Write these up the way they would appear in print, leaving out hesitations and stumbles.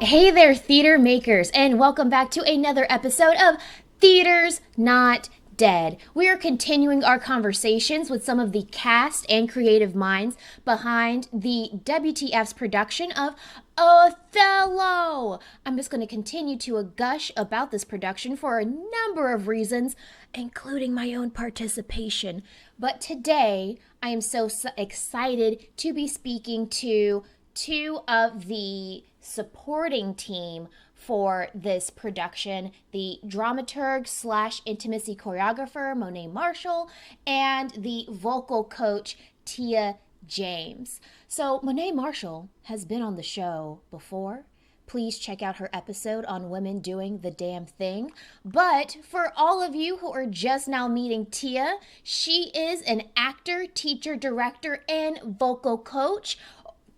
Hey there, theater makers, and welcome back to another episode of Theater's Not Dead. We are continuing our conversations with some of the cast and creative minds behind the WTF's production of Othello. I'm just going to continue to gush about this production for a number of reasons, including my own participation. But today, I am so excited to be speaking to two of the supporting team for this production, the dramaturg slash intimacy choreographer Monet Marshall and the vocal coach Tia James. So Monet Marshall has been on the show before. Please check out her episode on women doing the damn thing. But for all of you who are just now meeting Tia, she is an actor, teacher, director, and vocal coach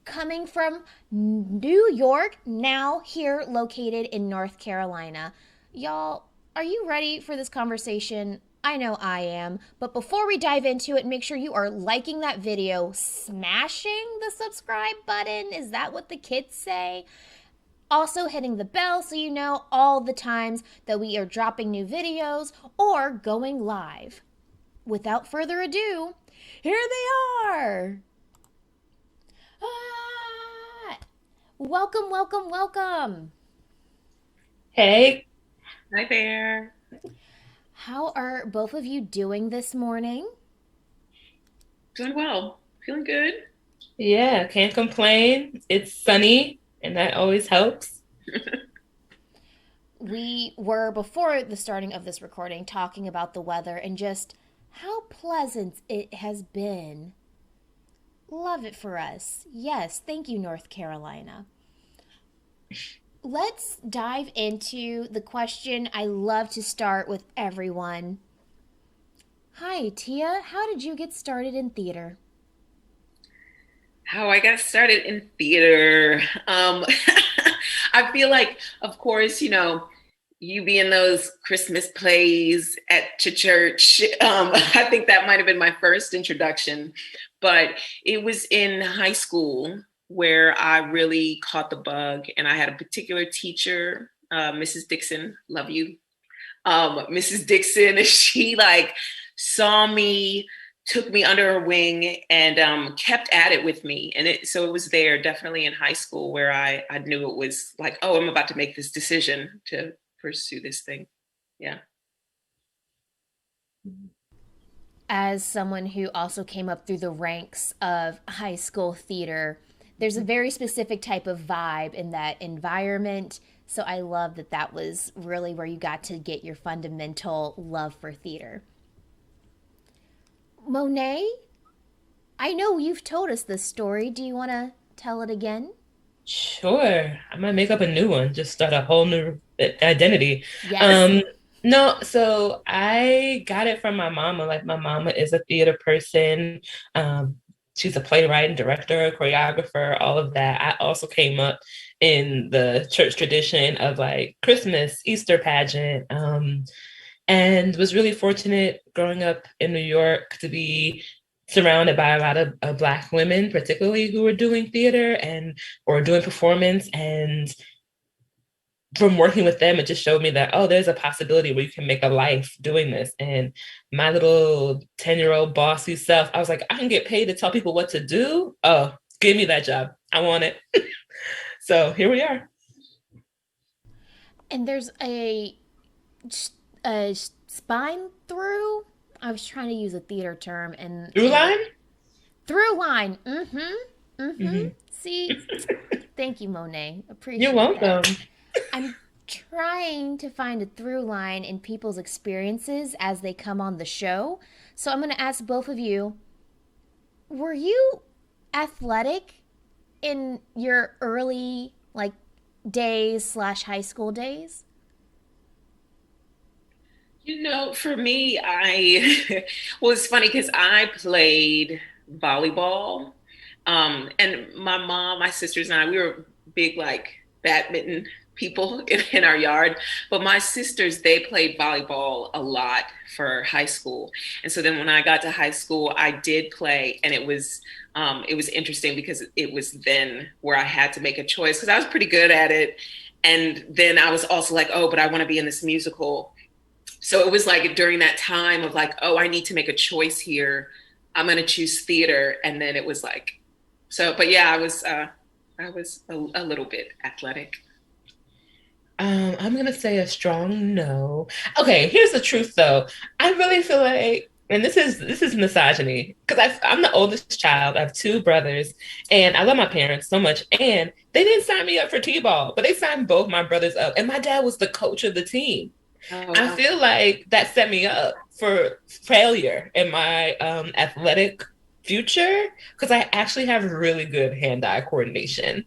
coming from New York, now here located in North Carolina. Y'all, are you ready for this conversation? I know I am. But before we dive into it, make sure you are liking that video, smashing the subscribe button. Is that what the kids say? Also hitting the bell so you know all the times that we are dropping new videos or going live. Without further ado, here they are. Welcome, welcome, welcome. Hey. Hi there. How are both of you doing this morning? Doing well. Feeling good. Yeah, can't complain. It's sunny, and that always helps. We were, before the starting of this recording, talking about the weather and just how pleasant it has been. Love it for us. Yes, thank you, North Carolina. Let's dive into the question I love to start with everyone. Hi, Tia. How did you get started in theater? How I got started in theater. I feel like, of course, you be in those Christmas plays at church. I think that might have been my first introduction, but it was in high school where I really caught the bug, and I had a particular teacher, Mrs. Dixon, love you. Mrs. Dixon, she saw me, took me under her wing, and kept at it with me. And so it was there definitely in high school where I knew it was like, oh, I'm about to make this decision to pursue this thing. Yeah. As someone who also came up through the ranks of high school theater, there's a very specific type of vibe in that environment. So I love that that was really where you got to get your fundamental love for theater. Monet, I know you've told us this story. Do you want to tell it again? Sure, I might make up a new one, just start a whole new identity. Yes. Um, no, so I got it from my mama. Like, my mama is a theater person. She's a playwright and director, choreographer, all of that. I also came up in the church tradition of like Christmas, Easter pageant, and was really fortunate growing up in New York to be surrounded by a lot of Black women, particularly who were doing theater and or doing performance. And from working with them, it just showed me that, oh, there's a possibility where you can make a life doing this. And my little 10-year-old bossy self, I was like, I can get paid to tell people what to do. Oh, give me that job. I want it. So here we are. And there's a spine through. I was trying to use a theater term and Through line? through line. Mm-hmm. See, thank you, Monet. You're Appreciate welcome. that. I'm trying to find a through line in people's experiences as they come on the show. So I'm going to ask both of you, were you athletic in your early days slash high school days? For me, well, it's funny because I played volleyball. And my mom, my sisters, and I, we were big, badminton people in our yard. But my sisters, they played volleyball a lot for high school. And so then when I got to high school, I did play, and it was interesting because it was then where I had to make a choice because I was pretty good at it. And then I was also like, oh, but I want to be in this musical. So it was like during that time of like, oh, I need to make a choice here. I'm going to choose theater. And then it was like, so, but yeah, I was a little bit athletic. I'm going to say a strong no. Okay, here's the truth though. I really feel like, and this is misogyny, because I'm the oldest child. I have two brothers, and I love my parents so much. And they didn't sign me up for T-ball, but they signed both my brothers up. And my dad was the coach of the team. Oh, wow. I feel like that set me up for failure in my athletic future, because I actually have really good hand-eye coordination.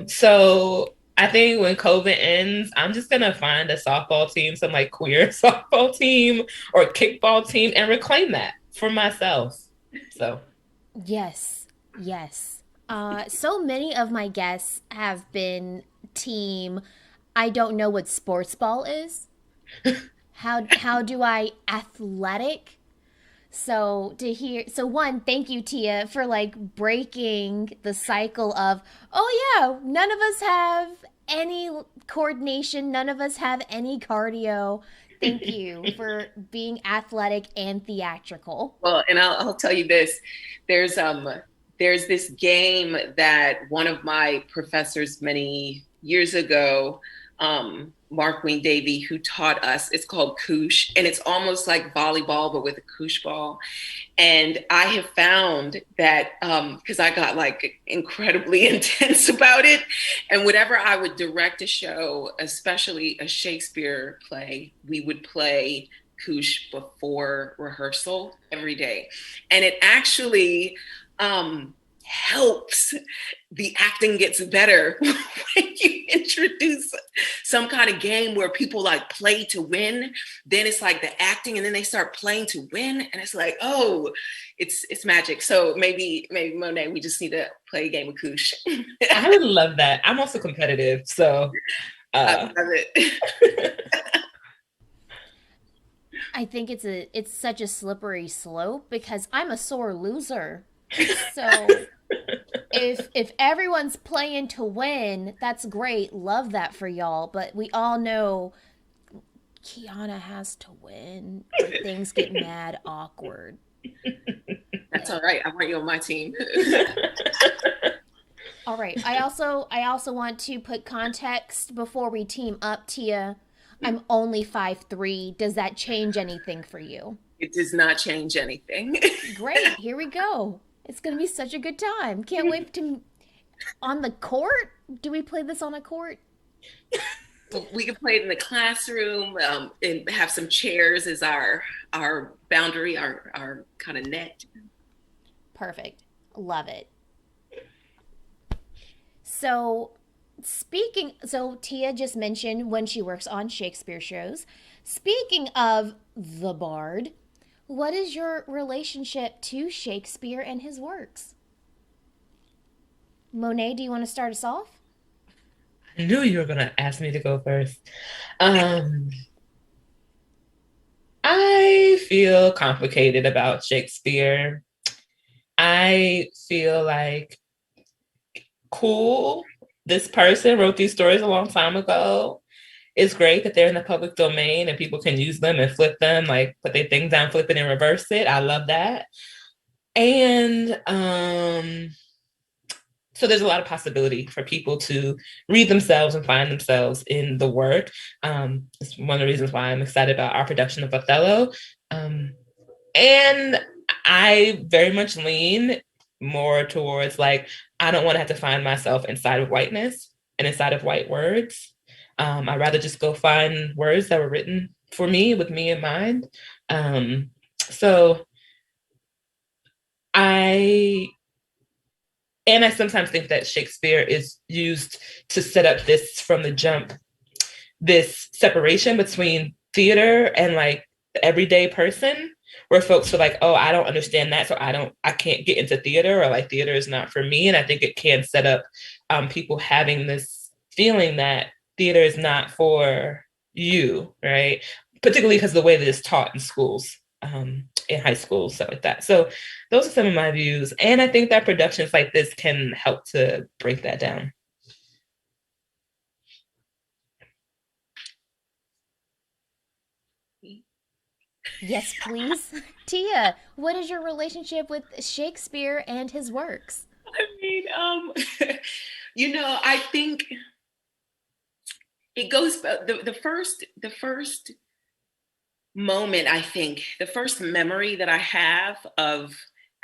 So I think when COVID ends, I'm just going to find a softball team, some like queer softball team or kickball team, and reclaim that for myself. So. Yes. So many of my guests have been team, I don't know what sports ball is. How do I athletic? So one, thank you, Tia, for like breaking the cycle of, oh yeah, none of us have any coordination, none of us have any cardio. Thank you for being athletic and theatrical. Well, and I'll tell you this, there's this game that one of my professors many years ago, Mark Wayne Davey, who taught us, it's called Koosh, and it's almost like volleyball, but with a Koosh ball. And I have found that, because I got like incredibly intense about it, and whenever I would direct a show, especially a Shakespeare play, we would play Koosh before rehearsal every day. And it actually helps. The acting gets better when you introduce some kind of game where people like play to win. Then it's like the acting, and then they start playing to win, and it's like, oh, it's magic. So maybe Monet, we just need to play a game of Koosh. I would love that. I'm also competitive, so I love it. I think it's such a slippery slope because I'm a sore loser. So if everyone's playing to win, that's great. Love that for y'all. But we all know Keyanna has to win or things get mad awkward. That's all right. I want you on my team. All right. I also want to put context before we team up, Tia. I'm only 5'3". Does that change anything for you? It does not change anything. Great. Here we go. It's going to be such a good time. Can't wait to... On the court? Do we play this on a court? We can play it in the classroom, and have some chairs as our boundary, our kind of net. Perfect. Love it. So Tia just mentioned when she works on Shakespeare shows. Speaking of the Bard, what is your relationship to Shakespeare and his works? Monet, do you want to start us off? I knew you were going to ask me to go first. I feel complicated about Shakespeare. I feel like, cool, this person wrote these stories a long time ago. It's great that they're in the public domain and people can use them and flip them, like put their thing down, flip it, and reverse it. I love that. And so there's a lot of possibility for people to read themselves and find themselves in the work. It's one of the reasons why I'm excited about our production of Othello. And I very much lean more towards like, I don't want to have to find myself inside of whiteness and inside of white words. I'd rather just go find words that were written for me with me in mind. So I sometimes think that Shakespeare is used to set up this from the jump, this separation between theater and like the everyday person, where folks are like, oh, I don't understand that, so I can't get into theater, or like theater is not for me. And I think it can set up people having this feeling that theater is not for you, right? Particularly because of the way that it's taught in schools, in high school, stuff like that. So those are some of my views. And I think that productions like this can help to break that down. Yes, please. Tia, what is your relationship with Shakespeare and his works? I mean, I think it goes the first moment, I think, the first memory that I have of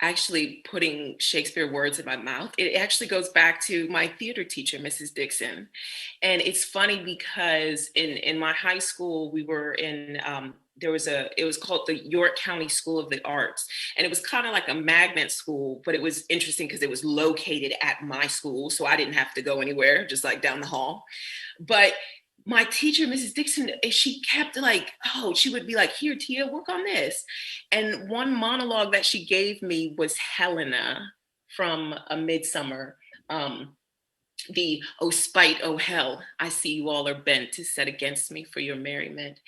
actually putting Shakespeare words in my mouth, it actually goes back to my theater teacher, Mrs. Dixon. And it's funny because in my high school, we were in, it was called the York County School of the Arts. And it was kind of like a magnet school, but it was interesting because it was located at my school. So I didn't have to go anywhere, just like down the hall. But my teacher, Mrs. Dixon, she kept she would be like, here, Tia, work on this. And one monologue that she gave me was Helena from A Midsummer. The "Oh spite, oh hell, I see you all are bent to set against me for your merriment."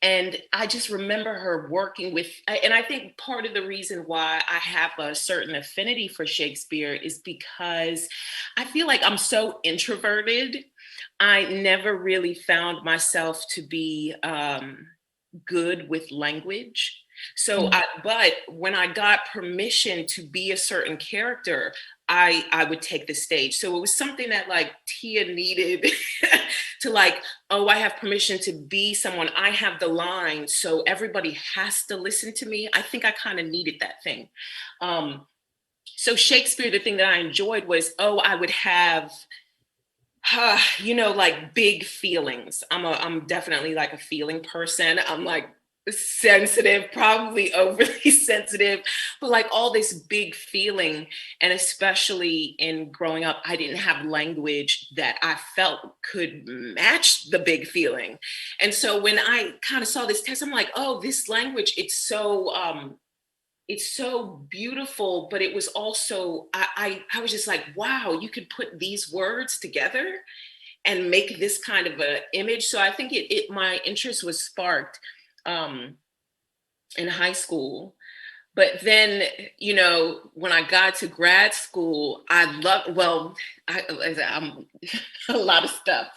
And I just remember her working with, and I think part of the reason why I have a certain affinity for Shakespeare is because I feel like I'm so introverted. I never really found myself to be good with language. So, but when I got permission to be a certain character, I would take the stage. So it was something that like Tia needed to oh, I have permission to be someone. I have the line, so everybody has to listen to me. I think I kind of needed that thing. So Shakespeare, the thing that I enjoyed was, I would have big feelings. I'm definitely like a feeling person. I'm like sensitive, probably overly sensitive, but like all this big feeling. And especially in growing up, I didn't have language that I felt could match the big feeling. And so when I kind of saw this text, I'm like, oh, this language, it's so beautiful, but it was also, I was just like, wow, you could put these words together and make this kind of an image. So I think my interest was sparked in high school. But then, when I got to grad school, I'm a lot of stuff.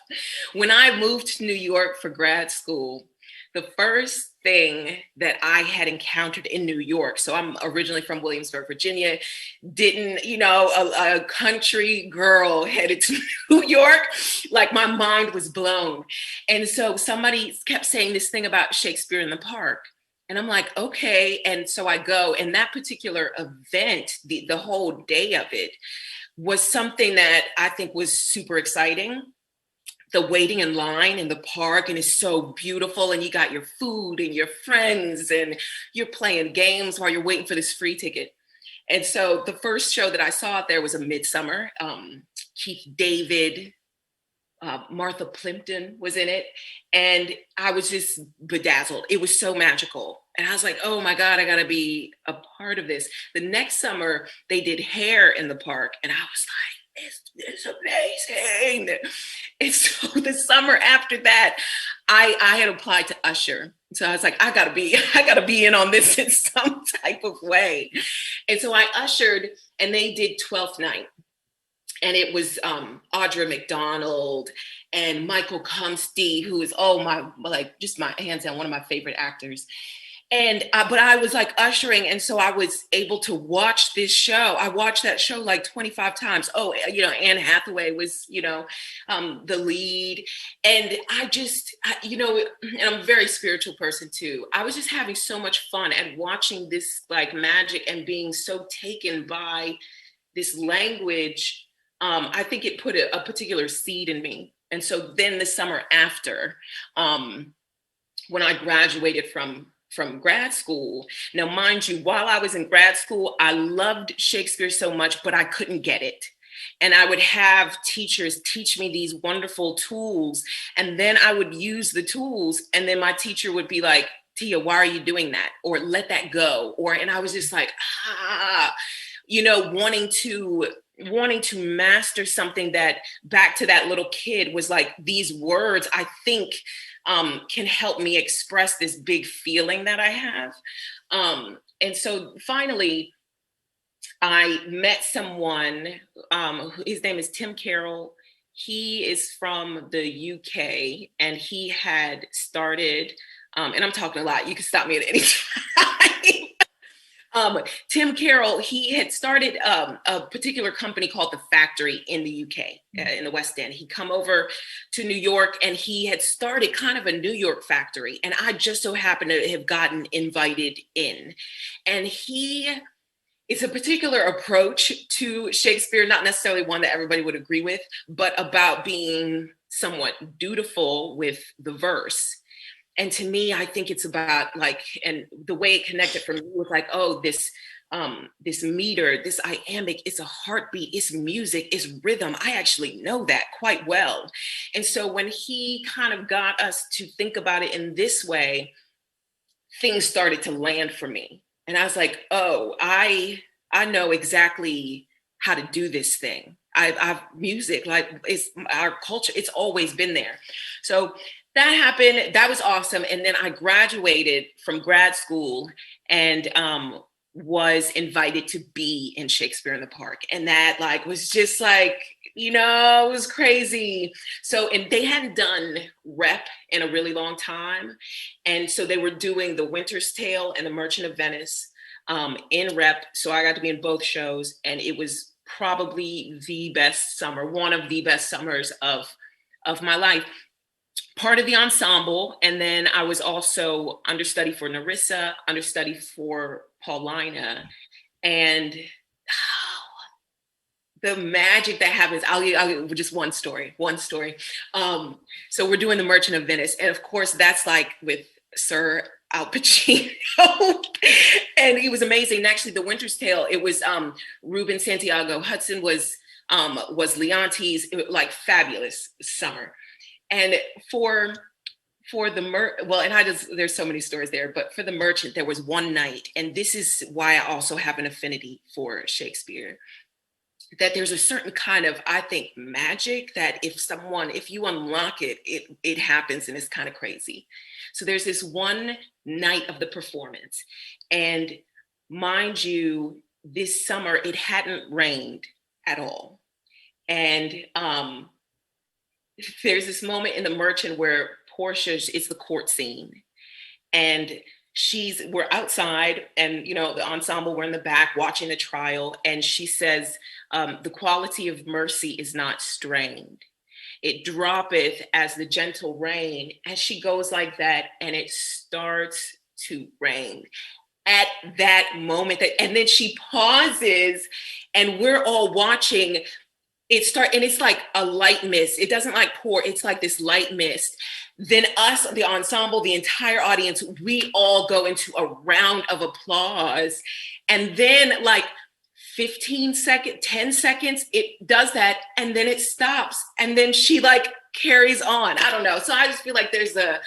When I moved to New York for grad school, the first thing that I had encountered in New York, so I'm originally from Williamsburg, Virginia, a country girl headed to New York, like my mind was blown. And so somebody kept saying this thing about Shakespeare in the Park. And I'm like, okay. And so I go, and that particular event, the whole day of it was something that I think was super exciting. The waiting in line in the park, and it's so beautiful, and you got your food and your friends and you're playing games while you're waiting for this free ticket. And so the first show that I saw out there was A Midsummer. Keith David, Martha Plimpton was in it, and I was just bedazzled. It was so magical. And I was like, oh my God, I gotta be a part of this. The next summer they did Hair in the Park, and I was like, it's amazing. And so the summer after that, I had applied to usher. So I was like, I gotta be in on this in some type of way. And so I ushered, and they did 12th Night. And it was Audra McDonald and Michael Comsty, who is just my hands down one of my favorite actors. And but I was like ushering, and so I was able to watch this show. I watched that show like 25 times. Oh, Anne Hathaway was the lead, and and I'm a very spiritual person too. I was just having so much fun at watching this like magic and being so taken by this language. I think it put a particular seed in me. And so then the summer after, when I graduated from grad school, now mind you, while I was in grad school, I loved Shakespeare so much, but I couldn't get it. And I would have teachers teach me these wonderful tools, and then I would use the tools, and then my teacher would be like, Tia, why are you doing that? Or let that go. And I was just like, wanting to wanting to master something that, back to that little kid, was like, these words, I think, can help me express this big feeling that I have. And so finally, I met someone, his name is Tim Carroll. He is from the UK, and he had started, and I'm talking a lot, you can stop me at any time. Tim Carroll, he had started a particular company called The Factory in the UK, in the West End. He'd come over to New York, and he had started kind of a New York factory. And I just so happened to have gotten invited in. And it's a particular approach to Shakespeare, not necessarily one that everybody would agree with, but about being somewhat dutiful with the verse. And to me, I think it's about like, and the way it connected for me was like, oh, this meter, this iambic, it's a heartbeat, it's music, it's rhythm. I actually know that quite well. And so when he kind of got us to think about it in this way, things started to land for me. And I was like, oh, I know exactly how to do this thing. I've music, like, it's our culture, it's always been there. So that happened. That was awesome. And then I graduated from grad school and was invited to be in Shakespeare in the Park. And that like was just like, it was crazy. So, and they hadn't done rep in a really long time. And so they were doing The Winter's Tale and The Merchant of Venice in rep. So I got to be in both shows, and it was probably the best summer, one of the best summers of my life. Part of the ensemble, and then I was also understudy for Nerissa, understudy for Paulina, and the magic that happens. I'll give just one story. So we're doing The Merchant of Venice, and of course that's like with Sir Al Pacino, and he was amazing. And actually, The Winter's Tale, it was Ruben Santiago Hudson was Leontes, like fabulous summer. And for the there's so many stories there, but for The Merchant, there was one night, and this is why I also have an affinity for Shakespeare, that there's a certain kind of, I think, magic that if you unlock it, it happens, and it's kind of crazy. So there's this one night of the performance, and mind you, this summer, it hadn't rained at all. And there's this moment in The Merchant where Portia, it's the court scene, and we're outside, and the ensemble, we're in the back watching the trial, and she says, the quality of mercy is not strained. It droppeth as the gentle rain. And she goes like that, and it starts to rain at that moment. And then she pauses, and we're all watching and it's like a light mist. It doesn't like pour, it's like this light mist. Then us, the ensemble, the entire audience, we all go into a round of applause. And then like 10 seconds, it does that, and then it stops. And then she like carries on. I don't know. So I just feel like there's a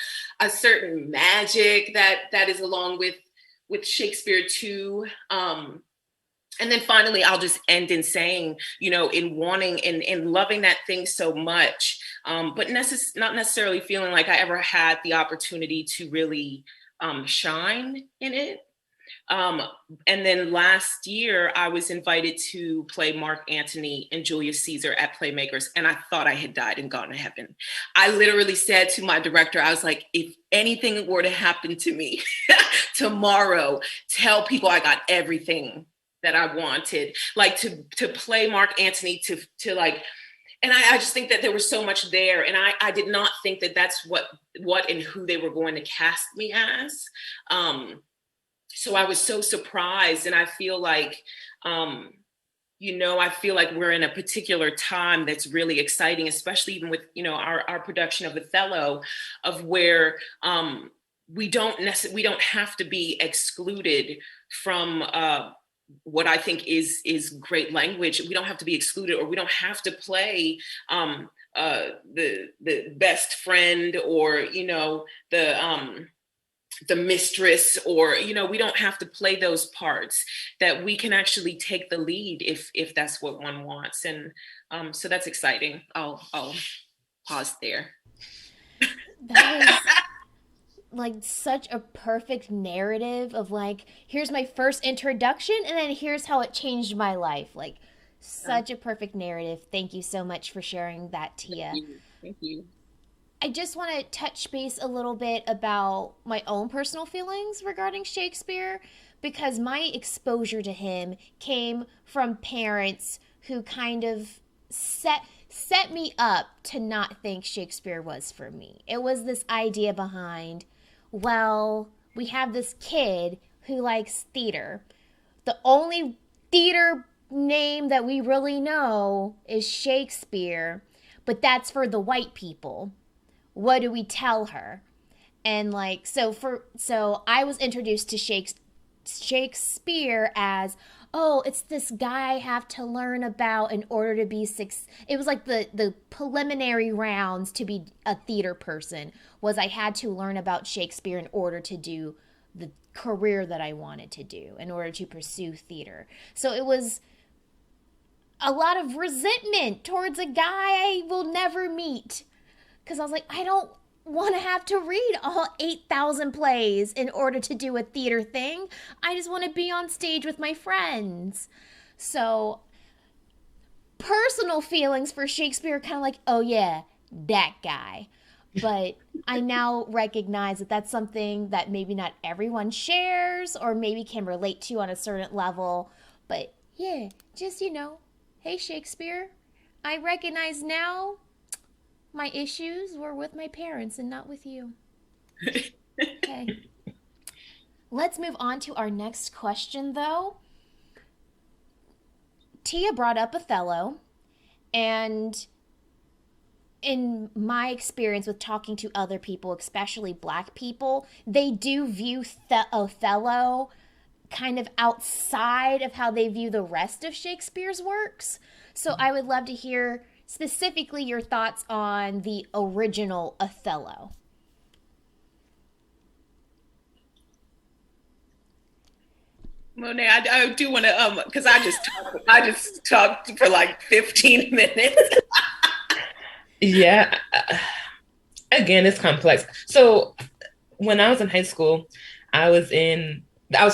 certain magic that is along with Shakespeare too. And then finally, I'll just end in saying, in wanting and loving that thing so much, but not necessarily feeling like I ever had the opportunity to really shine in it. And then last year, I was invited to play Mark Antony and Julius Caesar at Playmakers, and I thought I had died and gone to heaven. I literally said to my director, I was like, if anything were to happen to me tomorrow, tell people I got everything that I wanted, like to play Mark Antony, to like, and I just think that there was so much there, and I did not think that that's what and who they were going to cast me as. So I was so surprised, and I feel like, I feel like we're in a particular time that's really exciting, especially even with our production of Othello, of where we don't have to be excluded from what I think is great language. We don't have to be excluded, or we don't have to play the best friend, or the mistress, or, you know, we don't have to play those parts, that we can actually take the lead if that's what one wants. And so that's exciting. I'll pause there. That is like such a perfect narrative of like, here's my first introduction and then here's how it changed my life. Like, such a perfect narrative. Thank you so much for sharing that, Tia. Thank you. I just want to touch base a little bit about my own personal feelings regarding Shakespeare, because my exposure to him came from parents who kind of set me up to not think Shakespeare was for me. It was this idea behind, well, we have this kid who likes theater. The only theater name that we really know is Shakespeare, but that's for the white people. What do we tell her? And like, so I was introduced to Shakespeare as, oh, it's this guy I have to learn about in order to be it was like the preliminary rounds to be a theater person was I had to learn about Shakespeare in order to do the career that I wanted to do, in order to pursue theater. So it was a lot of resentment towards a guy I will never meet, because I was like, I don't want to have to read all 8,000 plays in order to do a theater thing. I just want to be on stage with my friends. So personal feelings for Shakespeare, kind of like, oh yeah, that guy. But I now recognize that that's something that maybe not everyone shares or maybe can relate to on a certain level. But yeah, just, you know, hey Shakespeare, I recognize now my issues were with my parents and not with you. Okay. Let's move on to our next question, though. Tia brought up Othello, and in my experience with talking to other people, especially Black people, they do view Othello kind of outside of how they view the rest of Shakespeare's works. So I would love to hear specifically your thoughts on the original Othello. Monet, I do want to because I just talked for like 15 minutes. Yeah. Again, it's complex. So when I was in high school, I was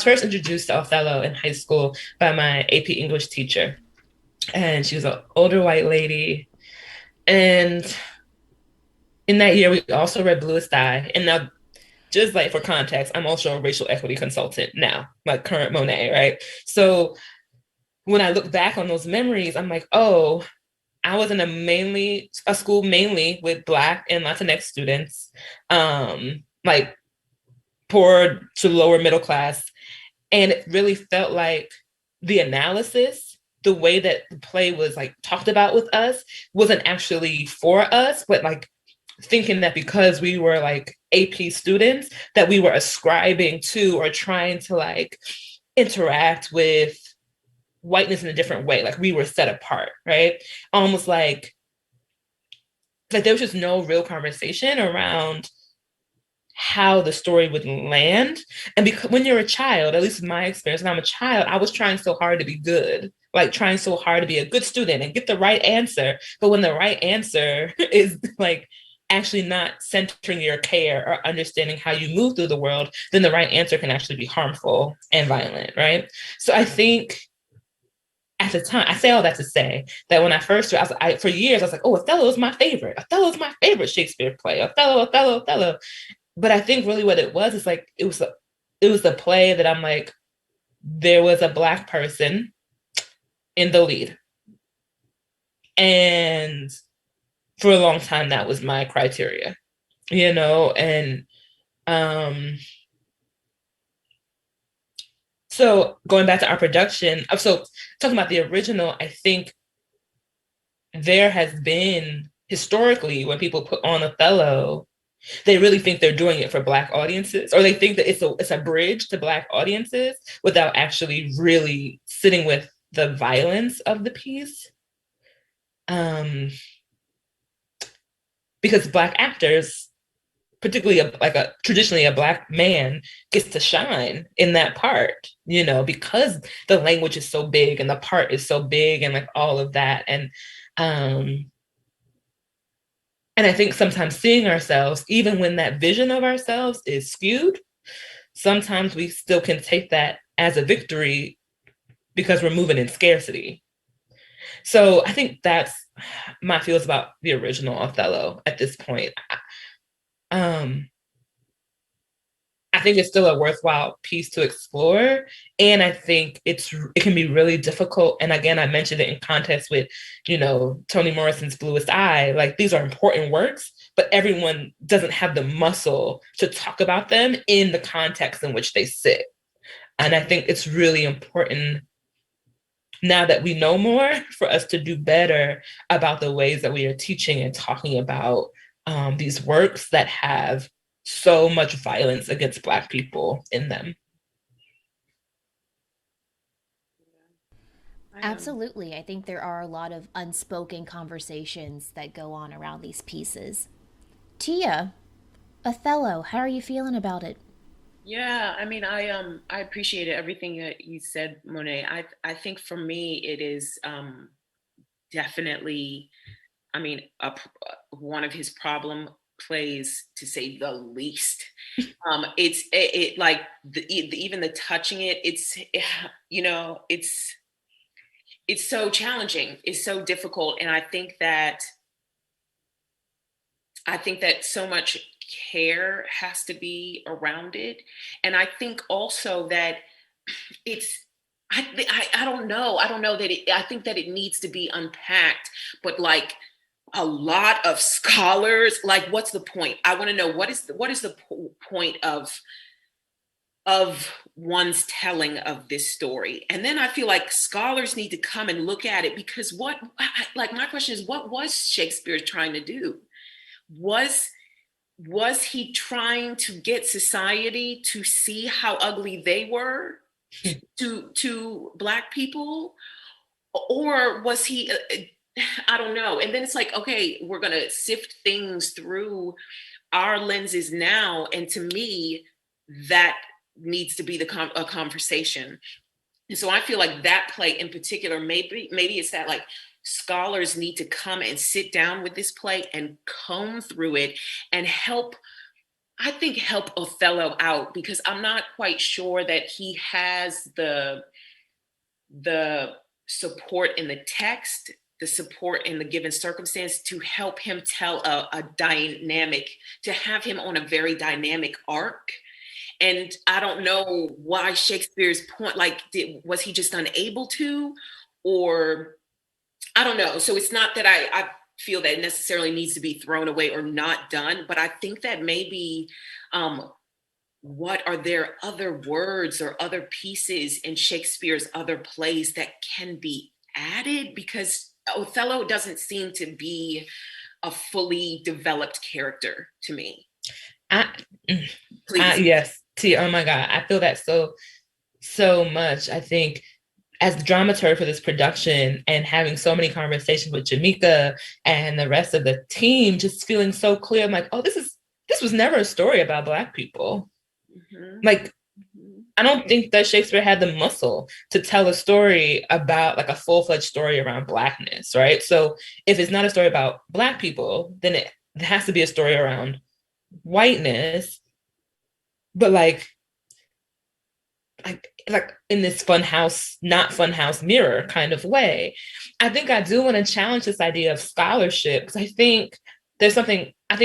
first introduced to Othello in high school by my AP English teacher. And she was an older white lady. And in that year, we also read Bluest Eye. And now, just like for context, I'm also a racial equity consultant now, like current Monet, right? So when I look back on those memories, I'm like, oh, I was in a school mainly with Black and Latinx students, like poor to lower middle class. And it really felt like the analysis, the way that the play was like talked about with us wasn't actually for us, but like thinking that because we were like AP students that we were ascribing to or trying to like interact with whiteness in a different way. Like we were set apart, right? Almost like there was just no real conversation around how the story would land. And because when you're a child, at least in my experience, when I'm a child, I was trying so hard to be good, like trying so hard to be a good student and get the right answer. But when the right answer is like actually not centering your care or understanding how you move through the world, then the right answer can actually be harmful and violent, right? So I think at the time, I say all that to say that when I first, for years, I was like, oh, Othello is my favorite. Othello is my favorite Shakespeare play. Othello, Othello, Othello. But I think really what it was is like, it was a play that I'm like, there was a Black person in the lead. And for a long time, that was my criteria, you know? And so going back to our production, so talking about the original, I think there has been historically when people put on Othello, they really think they're doing it for Black audiences, or they think that it's a bridge to Black audiences without actually really sitting with the violence of the piece. Because Black actors particularly traditionally a Black man gets to shine in that part, you know, because the language is so big and the part is so big and like all of that. And I think sometimes seeing ourselves, even when that vision of ourselves is skewed, sometimes we still can take that as a victory because we're moving in scarcity. So I think that's my feels about the original Othello at this point. I think it's still a worthwhile piece to explore. And I think it can be really difficult. And again, I mentioned it in context with, you know, Toni Morrison's Bluest Eye. Like, these are important works, but everyone doesn't have the muscle to talk about them in the context in which they sit. And I think it's really important, now that we know more, for us to do better about the ways that we are teaching and talking about these works that have so much violence against Black people in them. Absolutely. I think there are a lot of unspoken conversations that go on around these pieces. Tia, Othello, how are you feeling about it? Yeah, I mean, I appreciated everything that you said, Monet. I think for me, it is definitely, I mean, one of his problem plays, to say the least. It's like even the touching it. It's you know, it's so challenging. It's so difficult, and I think that so much care has to be around it. And I think also that it's, I don't know. I don't know that I think that it needs to be unpacked, but like a lot of scholars, like, what's the point? I want to know what is the point of one's telling of this story. And then I feel like scholars need to come and look at it, because like, my question is, what was Shakespeare trying to do? Was he trying to get society to see how ugly they were to Black people? Or was he, I don't know. And then it's like, okay, we're going to sift things through our lenses now. And to me, that needs to be a conversation. And so I feel like that play in particular, maybe it's that, like, scholars need to come and sit down with this play and comb through it and help Othello out, because I'm not quite sure that he has the support in the text, the support in the given circumstance to help him tell a dynamic, to have him on a very dynamic arc. And I don't know why Shakespeare's point, like, was he just unable to, or I don't know. So it's not that I feel that it necessarily needs to be thrown away or not done, but I think that maybe what are there other words or other pieces in Shakespeare's other plays that can be added? Because Othello doesn't seem to be a fully developed character to me. Yes, Tia, oh my God, I feel that so much. I think as the dramaturg for this production and having so many conversations with Jamaica and the rest of the team, just feeling so clear, I'm like, oh, this was never a story about Black people. Mm-hmm. Like, I don't think that Shakespeare had the muscle to tell a story about, like, a full-fledged story around Blackness, right? So if it's not a story about Black people, then it has to be a story around whiteness, but like in this not funhouse mirror kind of way. I think I do want to challenge this idea of scholarship, because I think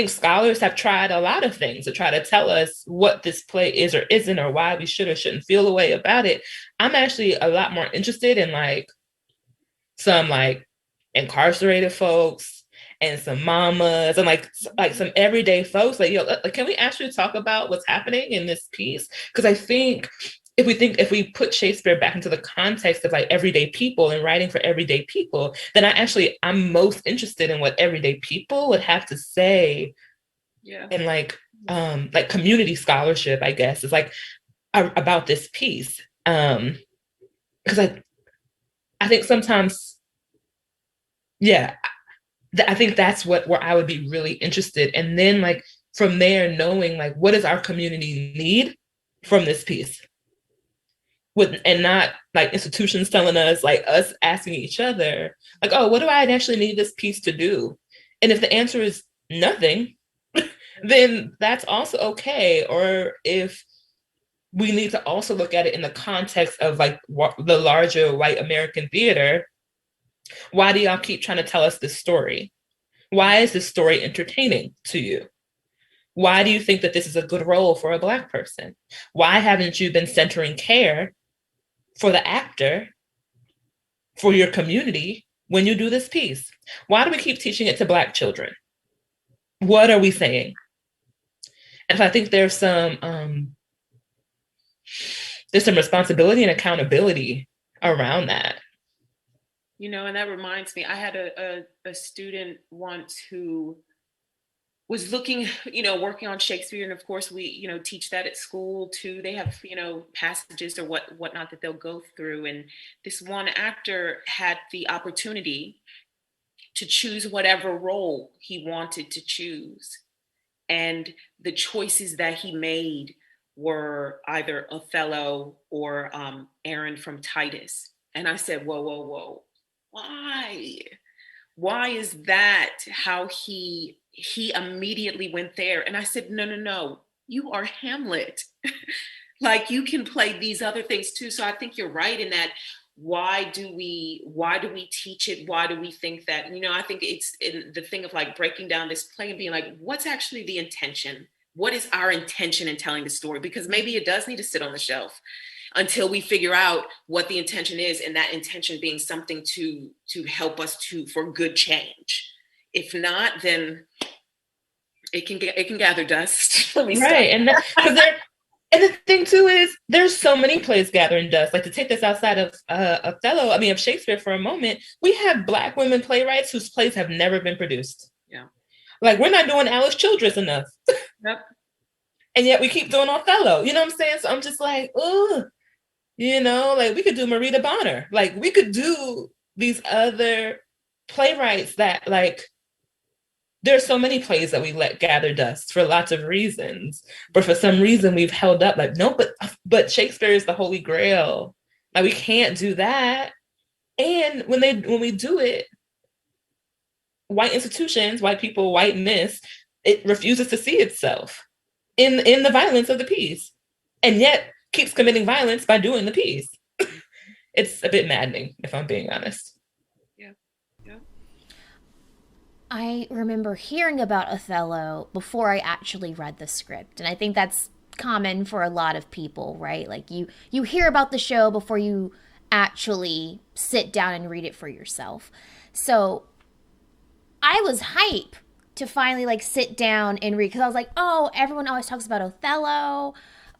scholars have tried a lot of things to try to tell us what this play is or isn't, or why we should or shouldn't feel a way about it. I'm actually a lot more interested in like some like incarcerated folks and some mamas and like some everyday folks. Like, like, can we actually talk about what's happening in this piece? Because I think if we put Shakespeare back into the context of like everyday people and writing for everyday people, then I'm most interested in what everyday people would have to say. Yeah. And like community scholarship, I guess, is like about this piece. Because I think sometimes, yeah, I think that's where I would be really interested. And then like from there knowing like, what does our community need from this piece? And not like institutions telling us, like us asking each other, like, oh, what do I actually need this piece to do? And if the answer is nothing, then that's also okay. Or if we need to also look at it in the context of like the larger white American theater, why do y'all keep trying to tell us this story? Why is this story entertaining to you? Why do you think that this is a good role for a Black person? Why haven't you been centering care for the actor, for your community when you do this piece? Why do we keep teaching it to Black children? What are we saying? And so I think there's some responsibility and accountability around that. You know, and that reminds me, I had a student once who was looking, you know, working on Shakespeare. And of course, we, you know, teach that at school too. They have, you know, passages or whatnot that they'll go through. And this one actor had the opportunity to choose whatever role he wanted to choose. And the choices that he made were either Othello or Aaron from Titus. And I said, whoa, whoa, whoa, why? Why is that how he immediately went there? And I said, no, you are Hamlet. Like, you can play these other things too. So I think you're right in that. Why do we teach it? Why do we think that, you know, I think it's in the thing of like breaking down this play and being like, what's actually the intention? What is our intention in telling the story? Because maybe it does need to sit on the shelf until we figure out what the intention is, and that intention being something to help us for good change. If not, then it can gather dust. Let me right, and and the thing too is there's so many plays gathering dust. Like, to take this outside of Othello, I mean of Shakespeare for a moment, we have Black women playwrights whose plays have never been produced. Yeah, like we're not doing Alice Childress enough. Yep. And yet we keep doing Othello. You know what I'm saying? So I'm just like, oh. You know, like we could do Marita Bonner. Like we could do these other playwrights that, like, there's so many plays that we let gather dust for lots of reasons. But for some reason we've held up like, no, but Shakespeare is the Holy Grail. Like we can't do that. And when we do it, white institutions, white people, whiteness, it refuses to see itself in the violence of the piece. And yet keeps committing violence by doing the piece. It's a bit maddening, if I'm being honest. Yeah. I remember hearing about Othello before I actually read the script. And I think that's common for a lot of people, right? Like you hear about the show before you actually sit down and read it for yourself. So I was hype to finally like sit down and read, because I was like, oh, everyone always talks about Othello.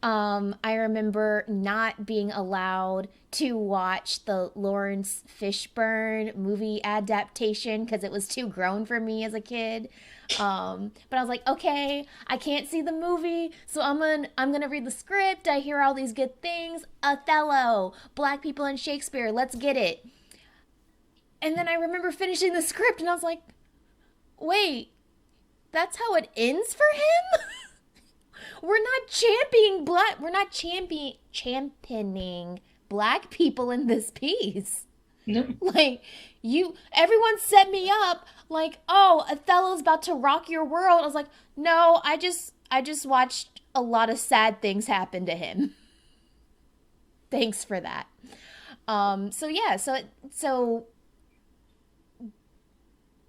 I remember not being allowed to watch the Lawrence Fishburne movie adaptation because it was too grown for me as a kid. But I was like, okay, I can't see the movie, so I'm gonna read the script. I hear all these good things. Othello, Black people in Shakespeare, let's get it. And then I remember finishing the script and I was like, wait, that's how it ends for him? We're not championing Black people in this piece. No. Like, everyone set me up like, oh, Othello's about to rock your world. I was like, no, I just watched a lot of sad things happen to him. Thanks for that. So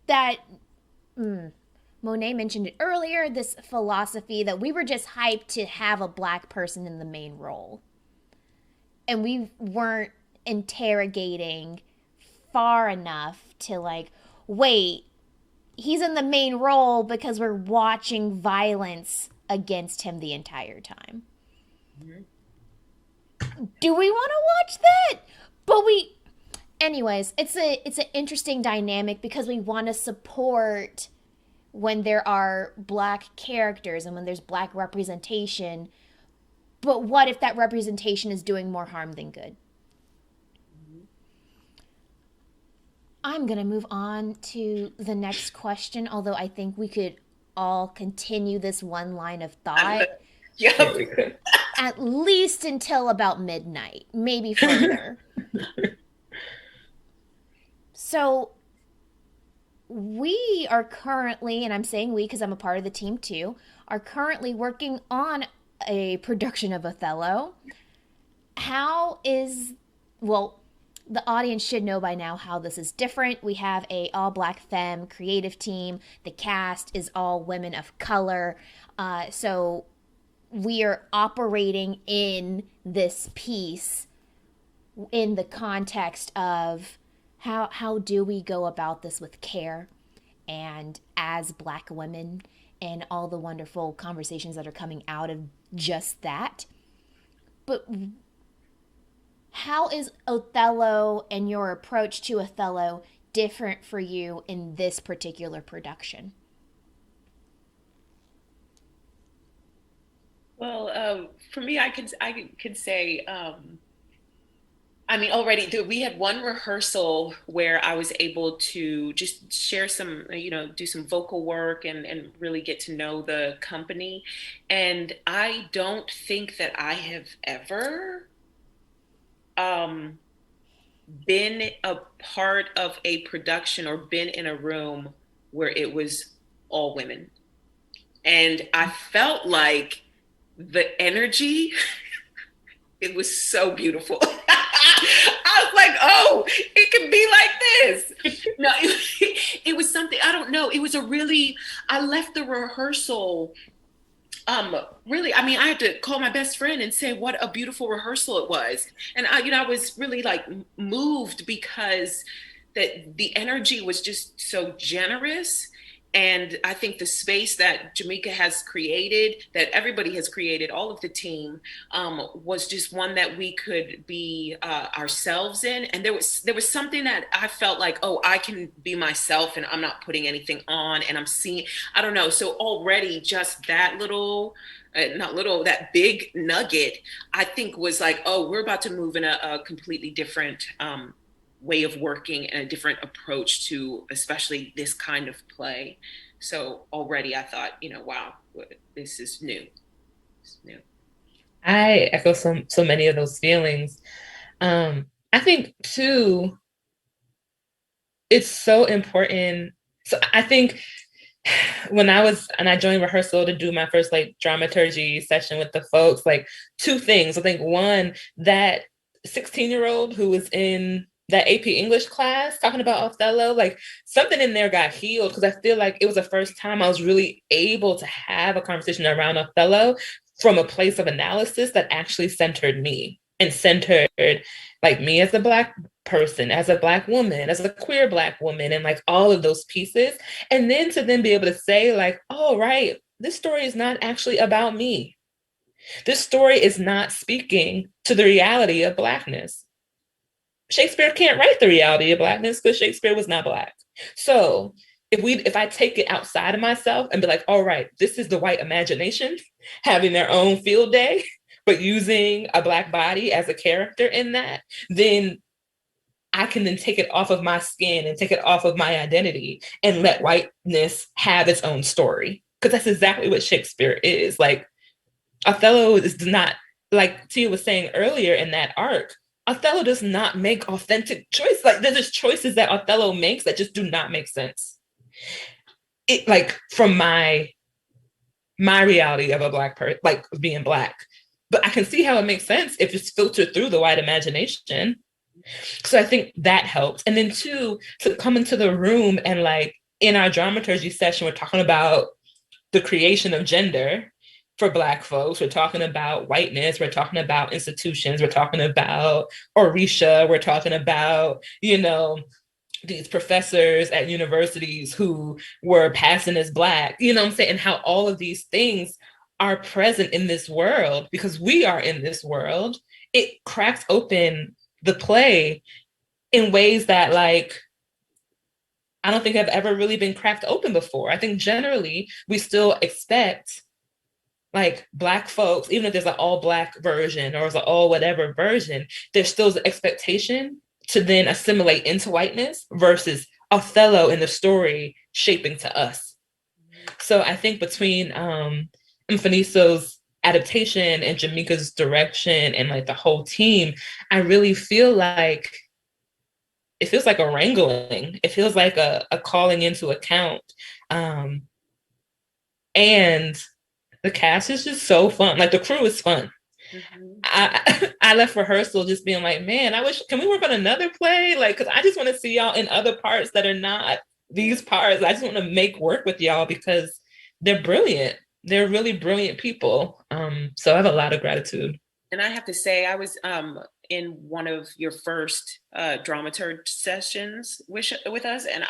that Monet mentioned it earlier, this philosophy that we were just hyped to have a Black person in the main role. And we weren't interrogating far enough to like, wait, he's in the main role because we're watching violence against him the entire time. Mm-hmm. Do we want to watch that? But anyways, it's an interesting dynamic because we want to support when there are Black characters and when there's Black representation. But what if that representation is doing more harm than good? I'm going to move on to the next question, although I think we could all continue this one line of thought. Yep. At least until about midnight, maybe further. So we are currently, and I'm saying we because I'm a part of the team too, are currently working on a production of Othello. Well, the audience should know by now how this is different. We have a all black femme creative team. The cast is all women of color. So we are operating in this piece in the context of how do we go about this with care and as Black women, and all the wonderful conversations that are coming out of just that. But how is Othello and your approach to Othello different for you in this particular production? Well, for me, I could say, already we had one rehearsal where I was able to just share some, do some vocal work and really get to know the company. And I don't think that I have ever been a part of a production or been in a room where it was all women. And I felt like the energy, it was so beautiful. I was like, oh, it can be like this. No, it was something, I don't know. It was I left the rehearsal, really, I had to call my best friend and say what a beautiful rehearsal it was. And I was really like moved because the energy was just so generous. And I think the space that Jamaica has created, that everybody has created, all of the team, was just one that we could be ourselves in. And there was something that I felt like, oh, I can be myself and I'm not putting anything on and I'm seeing, I don't know. So already just that that big nugget, I think was like, oh, we're about to move in a completely different way of working and a different approach to especially this kind of play. So already I thought, wow, this is new. It's new. I echo so many of those feelings. I think too, it's so important. So I think when I joined rehearsal to do my first like dramaturgy session with the folks, like two things. I think one, that 16-year-old who was in that AP English class talking about Othello, like something in there got healed because I feel like it was the first time I was really able to have a conversation around Othello from a place of analysis that actually centered me and centered like me as a Black person, as a Black woman, as a queer Black woman, and like all of those pieces. And then to then be able to say like, oh, right, this story is not actually about me. This story is not speaking to the reality of Blackness. Shakespeare can't write the reality of Blackness because Shakespeare was not Black. So if I take it outside of myself and be like, all right, this is the white imagination having their own field day, but using a Black body as a character in that, then I can then take it off of my skin and take it off of my identity and let whiteness have its own story. Because that's exactly what Shakespeare is. Like, Othello is not, like Tia was saying earlier in that arc, Othello does not make authentic choices. Like, there's just choices that Othello makes that just do not make sense. It, like, from my reality of a Black person, like being Black. But I can see how it makes sense if it's filtered through the white imagination. So I think that helps. And then two, to come into the room and like in our dramaturgy session, we're talking about the creation of gender for Black folks. We're talking about whiteness. We're talking about institutions. We're talking about Orisha. We're talking about, these professors at universities who were passing as Black, what I'm saying? And how all of these things are present in this world because we are in this world. It cracks open the play in ways that like I don't think have ever really been cracked open before. I think generally we still expect like Black folks, even if there's an all Black version or it's an all whatever version, there's still the expectation to then assimilate into whiteness versus Othello in the story shaping to us. So I think between Mfaniso's adaptation and Jamaica's direction and like the whole team, I really feel like it feels like a wrangling. It feels like a calling into account. Um, and the cast is just so fun. Like the crew is fun. Mm-hmm. I left rehearsal just being like, man, I wish, can we work on another play? Like, because I just want to see y'all in other parts that are not these parts. I just want to make work with y'all because they're brilliant. They're really brilliant people. So I have a lot of gratitude. And I have to say, I was in one of your first Dramaturg sessions with us, and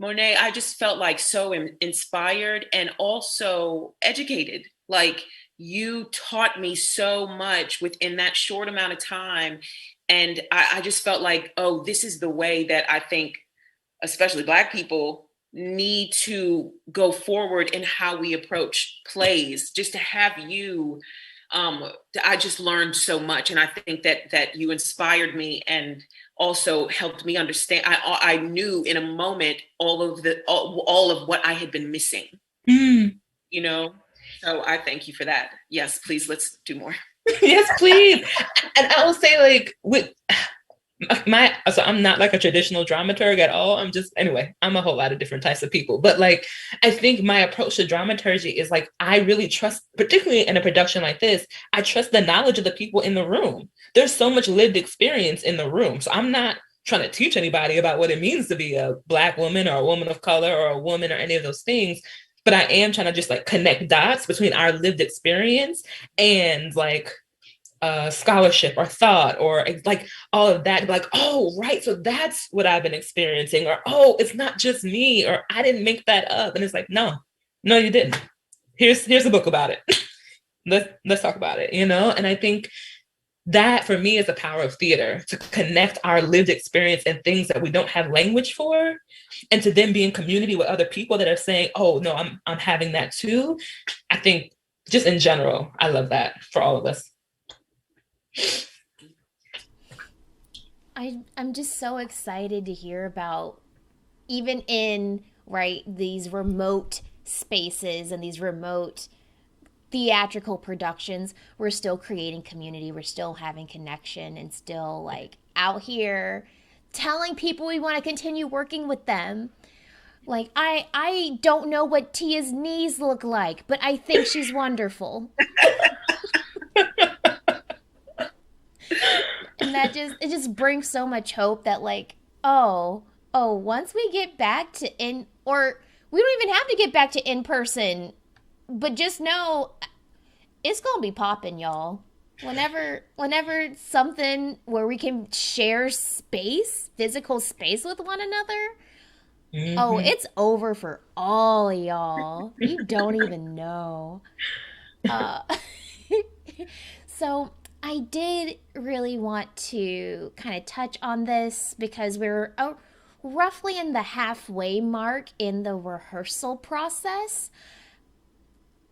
Monet, I just felt like so inspired and also educated. Like, you taught me so much within that short amount of time. And I just felt like, oh, this is the way that I think, especially Black people, need to go forward in how we approach plays. Just to have you, I just learned so much. And I think that you inspired me and also helped me understand. I knew in a moment all of what I had been missing, you know? So I thank you for that. Yes, please, let's do more. Yes, please. And I will say, like, so I'm not like a traditional dramaturg at all. I'm a whole lot of different types of people. But like, I think my approach to dramaturgy is like, I really trust, particularly in a production like this, I trust the knowledge of the people in the room. There's so much lived experience in the room. So I'm not trying to teach anybody about what it means to be a Black woman or a woman of color or a woman or any of those things. But I am trying to just like connect dots between our lived experience and like scholarship or thought or like all of that, like, oh, right, so that's what I've been experiencing, or oh, it's not just me, or I didn't make that up. And it's like, no, you didn't. Here's a book about it. let's talk about it, And I think that for me is the power of theater, to connect our lived experience and things that we don't have language for, and to then be in community with other people that are saying, oh no, I'm having that too. I think just in general, I love that for all of us. I'm just so excited to hear about, even in these remote spaces and these remote theatrical productions, we're still creating community, we're still having connection, and still like out here telling people we want to continue working with them. Like, I don't know what Tia's knees look like, but I think she's wonderful. And it just brings so much hope that like, oh, once we get back to or we don't even have to get back to in person, but just know it's gonna be popping, y'all. Whenever something where we can share space, physical space with one another, oh, it's over for all y'all. You don't even know. So I did really want to kind of touch on this because we're roughly in the halfway mark in the rehearsal process.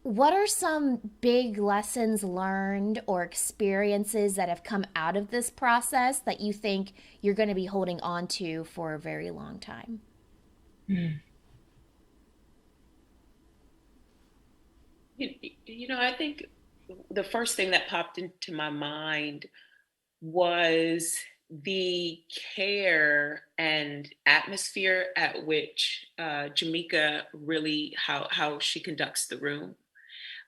What are some big lessons learned or experiences that have come out of this process that you think you're going to be holding on to for a very long time? I think the first thing that popped into my mind was the care and atmosphere at which Jamaica really, how she conducts the room.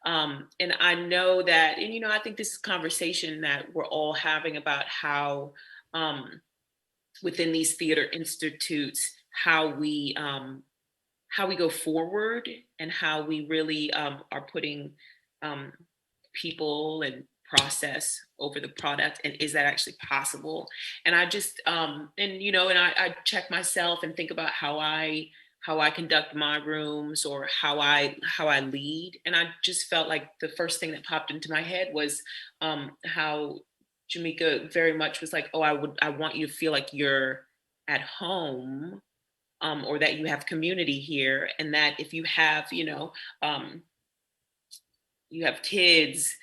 And I know that, and I think this conversation that we're all having about how within these theater institutes, how we go forward and how we really are putting people and process over the product, and is that actually possible? And I just I check myself and think about how I conduct my rooms or how I lead, and I just felt like the first thing that popped into my head was how Jamaica very much was like, oh, I want you to feel like you're at home, or that you have community here, and that if you have you have kids,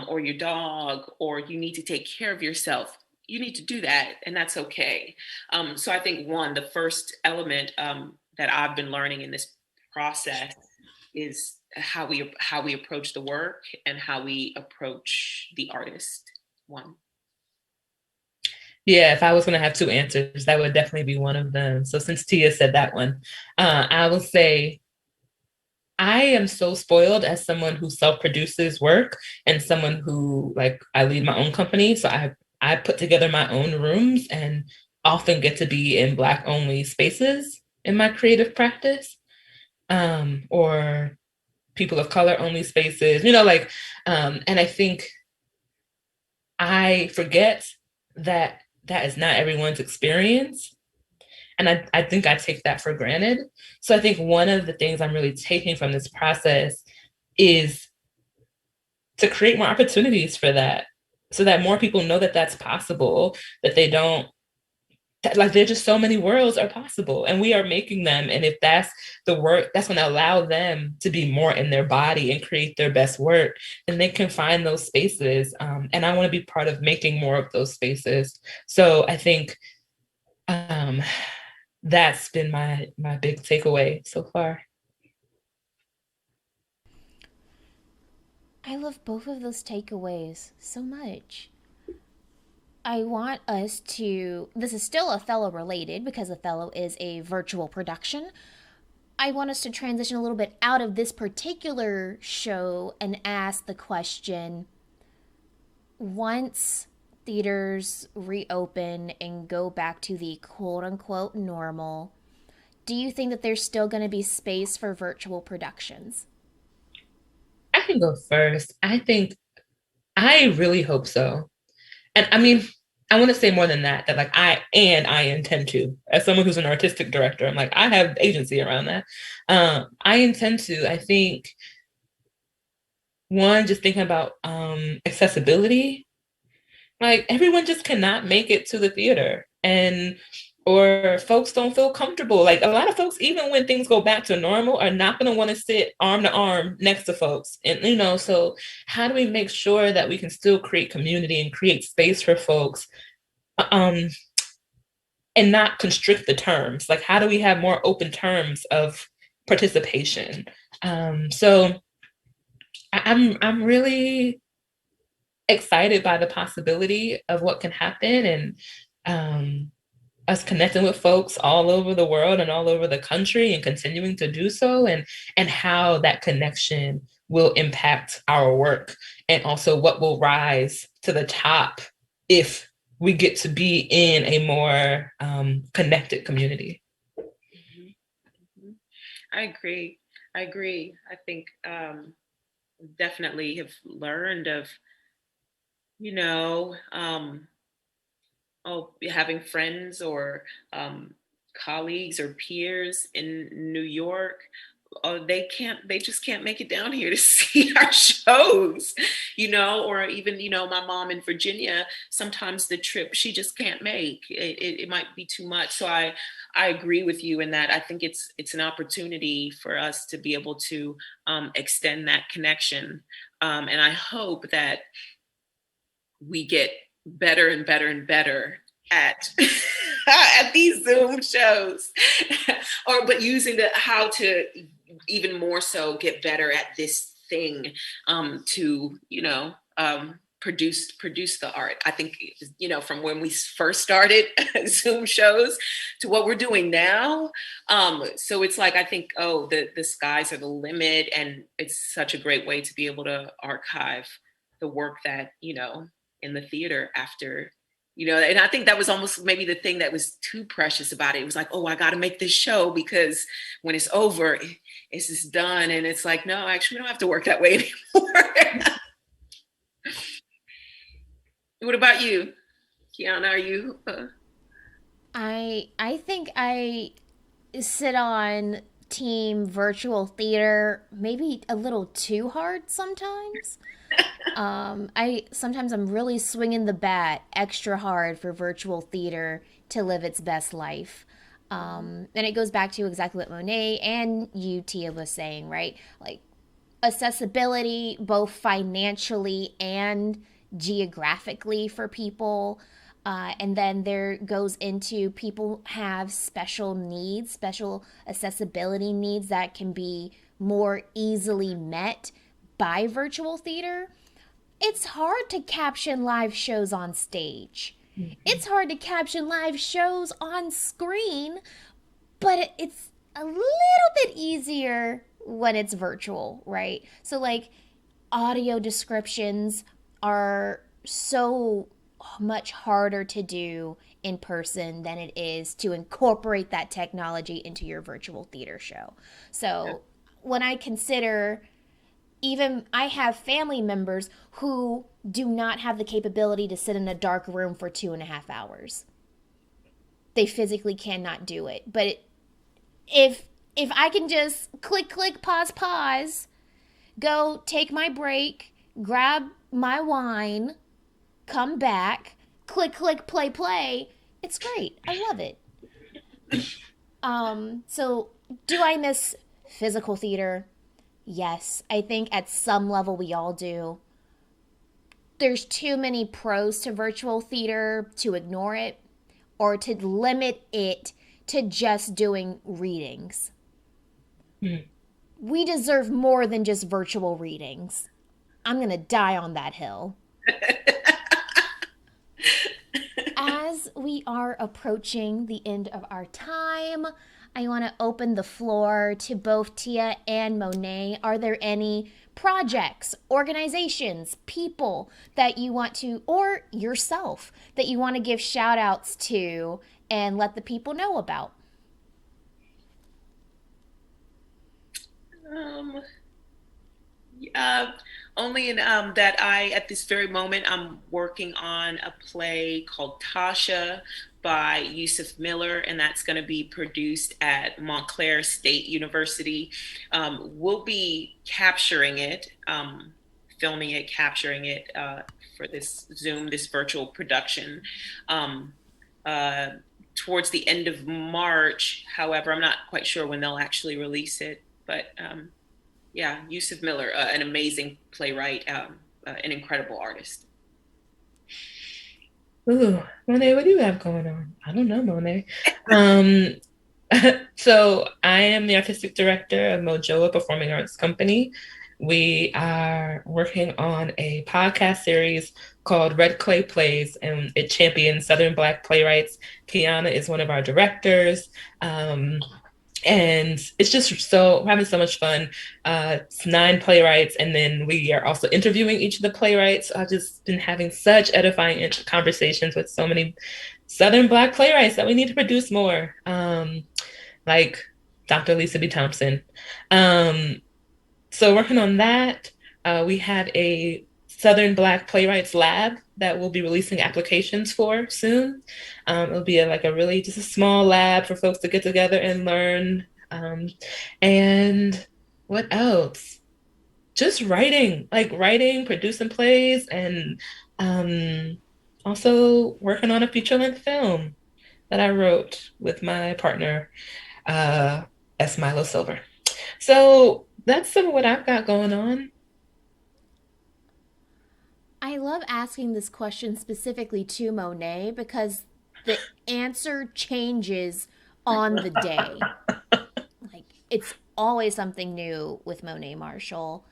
or your dog, or you need to take care of yourself, you need to do that, and that's okay. So I think the first element that I've been learning in this process is how we approach the work and how we approach the artist. One. Yeah, if I was going to have two answers, that would definitely be one of them. So since Tia said that one, I will say I am so spoiled as someone who self-produces work and someone who, like, I lead my own company. So I put together my own rooms and often get to be in Black only spaces in my creative practice, or people of color only spaces, and I think I forget that that is not everyone's experience. And I think I take that for granted. So I think one of the things I'm really taking from this process is to create more opportunities for that, so that more people know that that's possible, that they don't, that, like, there are just so many worlds are possible and we are making them. And if that's the work that's going to allow them to be more in their body and create their best work, then they can find those spaces. And I want to be part of making more of those spaces. So I think that's been my big takeaway so far. I love both of those takeaways so much. I want us to, this is still Othello related because Othello is a virtual production. I want us to transition a little bit out of this particular show and ask the question, once theaters reopen and go back to the quote unquote normal, do you think that there's still going to be space for virtual productions? I can go first. I really hope so. And I mean, I want to say more than that, that like I intend to, as someone who's an artistic director, I'm like, I have agency around that. I intend to. I think, one, just thinking about accessibility, like everyone just cannot make it to the theater, and or folks don't feel comfortable. Like a lot of folks, even when things go back to normal, are not going to want to sit arm to arm next to folks. And so how do we make sure that we can still create community and create space for folks, um, and not constrict the terms? Like, how do we have more open terms of participation? So I'm really excited by the possibility of what can happen, and us connecting with folks all over the world and all over the country and continuing to do so, and how that connection will impact our work, and also what will rise to the top if we get to be in a more connected community. I agree. I think definitely have learned of, having friends or colleagues or peers in New York. They just can't make it down here to see our shows, or even, my mom in Virginia, sometimes the trip she just can't make. It might be too much. So I agree with you in that. I think it's an opportunity for us to be able to extend that connection. And I hope that we get better and better and better at at these Zoom shows, but using how to even more so get better at this thing, to produce the art. I think from when we first started Zoom shows to what we're doing now. So it's like, I think, the skies are the limit, and it's such a great way to be able to archive the work that in the theater after, and I think that was almost maybe the thing that was too precious about it. It was like, I got to make this show because when it's over, it's just done. And it's like, no, actually, we don't have to work that way anymore. What about you, Keyanna? Are you? I think I sit on team virtual theater maybe a little too hard sometimes. I'm really swinging the bat extra hard for virtual theater to live its best life. And it goes back to exactly what Monet and you, Tia, was saying, right? Like accessibility, both financially and geographically for people. And then there goes into people have special needs, special accessibility needs that can be more easily met by virtual theater. It's hard to caption live shows on stage. Mm-hmm. It's hard to caption live shows on screen, but it's a little bit easier when it's virtual, right? So like audio descriptions are so much harder to do in person than it is to incorporate that technology into your virtual theater show. So when I consider, even I have family members who do not have the capability to sit in a dark room for 2.5 hours. They physically cannot do it. But if I can just click, pause, go take my break, grab my wine, come back, click, play, it's great. I love it. So do I miss physical theater? Yes, I think at some level we all do. There's too many pros to virtual theater to ignore it or to limit it to just doing readings. Mm. We deserve more than just virtual readings. I'm going to die on that hill. As we are approaching the end of our time, I want to open the floor to both Tia and Monet. Are there any projects, organizations, people that you want to, or yourself, that you want to give shout outs to and let the people know about? Only in that at this very moment, I'm working on a play called Tasha by Yusuf Miller, and that's going to be produced at Montclair State University. We'll be capturing it, filming it, capturing it for this virtual production towards the end of March. However, I'm not quite sure when they'll actually release it, but yeah, Yusuf Miller, an amazing playwright, an incredible artist. Ooh, Monet, what do you have going on? I don't know, Monet. So I am the artistic director of Mojoa Performing Arts Company. We are working on a podcast series called Red Clay Plays, and it champions Southern Black playwrights. Keyanna is one of our directors. And it's just we're having so much fun. It's 9 playwrights, and then we are also interviewing each of the playwrights. I've just been having such edifying conversations with so many Southern Black playwrights that we need to produce more, like Dr. Lisa B. Thompson. So working on that, we have a Southern Black Playwrights Lab that we'll be releasing applications for soon. It'll be just a small lab for folks to get together and learn. And what else? Just writing, producing plays, and also working on a feature-length film that I wrote with my partner, S. Milo Silver. So that's some of what I've got going on. I love asking this question specifically to Monet because the answer changes on the day. It's always something new with Monet Marshall.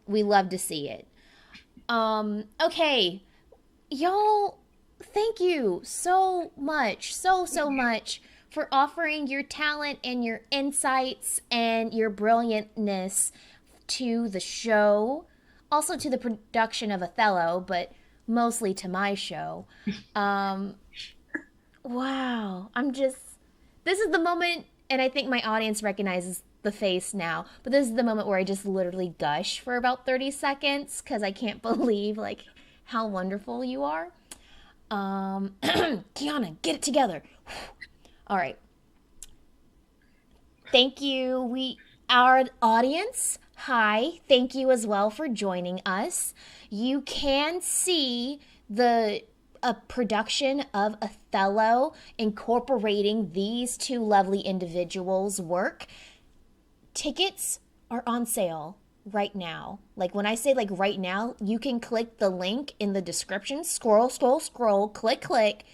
We love to see it. Okay, y'all, thank you so much, so much for offering your talent and your insights and your brilliantness to the show. Also to the production of Othello, but mostly to my show. Wow. This is the moment, and I think my audience recognizes the face now, but this is the moment where I just literally gush for about 30 seconds because I can't believe how wonderful you are. Keyanna, get it together. All right. Thank you. Our audience, hi, thank you as well for joining us. You can see a production of Othello incorporating these 2 lovely individuals' work. Tickets are on sale right now. Like when I say like right now, you can click the link in the description, scroll, scroll, scroll, click, click,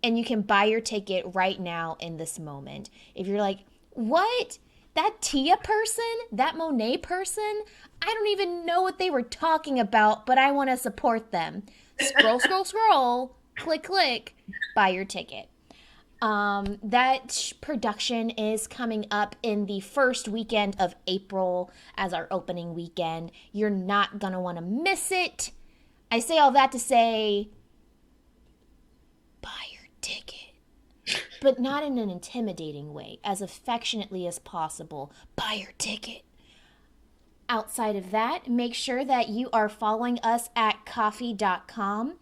and you can buy your ticket right now in this moment. If you're like, what? That Tia person? That Monet person? I don't even know what they were talking about, but I want to support them. Scroll, scroll, scroll, click, click, buy your ticket. That production is coming up in the first weekend of April as our opening weekend. You're not going to want to miss it. I say all that to say, buy your ticket, but not in an intimidating way, as affectionately as possible. Buy your ticket. Outside of that, make sure that you are following us at coffee.com.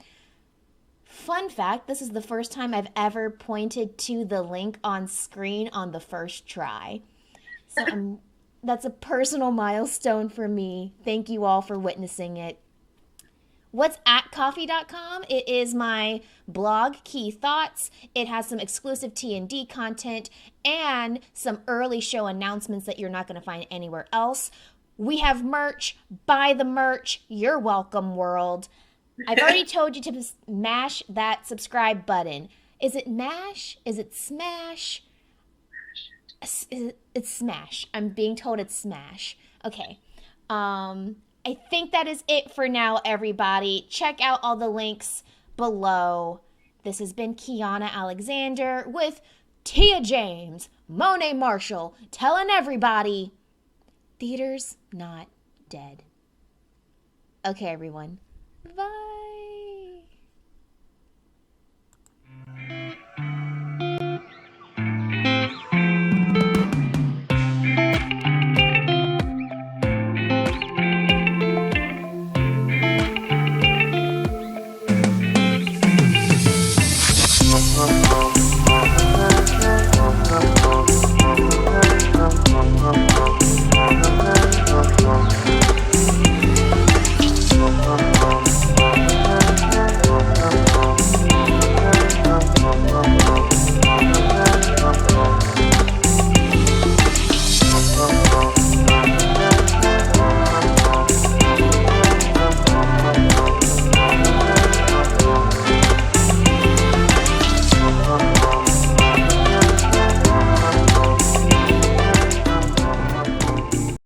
Fun fact, this is the first time I've ever pointed to the link on screen on the first try. So that's a personal milestone for me. Thank you all for witnessing it. What's at coffee.com? It is my blog, Key Thoughts. It has some exclusive T&D content and some early show announcements that you're not going to find anywhere else. We have merch. Buy the merch. You're welcome, world. I've already told you to mash that subscribe button. Is it mash? Is it smash? It's smash. I'm being told it's smash. Okay. I think that is it for now, everybody. Check out all the links below. This has been Keyanna Alexander with Tia James, Monet Marshall, telling everybody, theater's not dead. Okay, everyone. Bye.